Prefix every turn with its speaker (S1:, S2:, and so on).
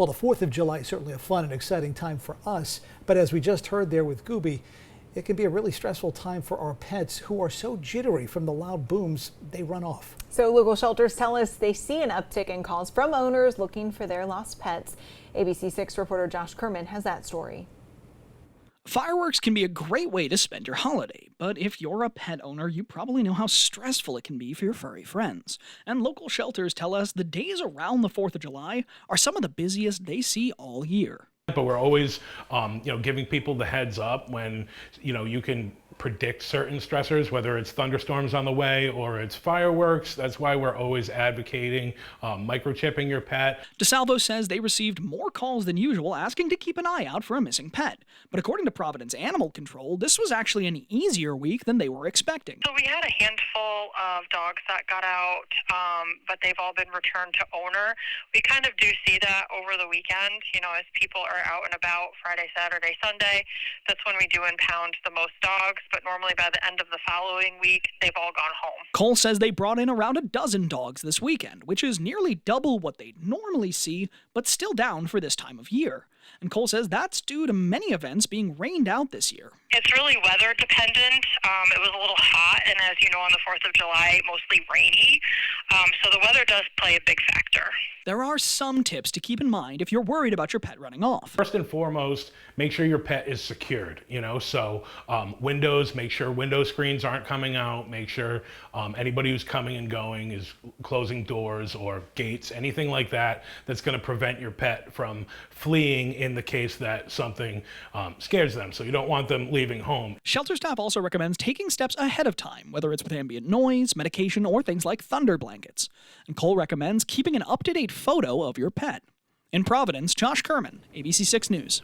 S1: Well, the 4th of July is certainly a fun and exciting time for us, but as we just heard there with Gooby, it can be a really stressful time for our pets who are so jittery from the loud booms they run off.
S2: So local shelters tell us they see an uptick in calls from owners looking for their lost pets. ABC6 reporter Josh Kerman has that story.
S3: Fireworks can be a great way to spend your holiday, but if you're a pet owner, you probably know how stressful it can be for your furry friends. And local shelters tell us the days around the 4th of July are some of the busiest they see all year.
S4: But we're always, giving people the heads up when, you can predict certain stressors, whether it's thunderstorms on the way or it's fireworks. That's why we're always advocating microchipping your pet.
S3: DeSalvo says they received more calls than usual asking to keep an eye out for a missing pet. But according to Providence Animal Control, this was actually an easier week than they were expecting.
S5: So we had a handful of dogs that got out, but they've all been returned to owner. We kind of do see that over the weekend, as people are out and about Friday, Saturday, Sunday. That's when we do impound the most dogs, but normally by the end of the following week, they've all gone home.
S3: Cole says they brought in around a dozen dogs this weekend, which is nearly double what they'd normally see, but still down for this time of year. And Cole says that's due to many events being rained out this year.
S5: It's really weather dependent. It was a little hot, and as you know, on the 4th of July, mostly rainy. So the weather does play a big factor.
S3: There are some tips to keep in mind if you're worried about your pet running off.
S4: First and foremost, make sure your pet is secured, so windows, make sure window screens aren't coming out, make sure anybody who's coming and going is closing doors or gates, anything like that that's going to prevent your pet from fleeing in the case that something scares them. So you don't want them leaving home.
S3: Shelter staff also recommends taking steps ahead of time, whether it's with ambient noise, medication, or things like thunder blankets. And Cole recommends keeping an up-to-date photo of your pet. In Providence, Josh Kerman, ABC6 News.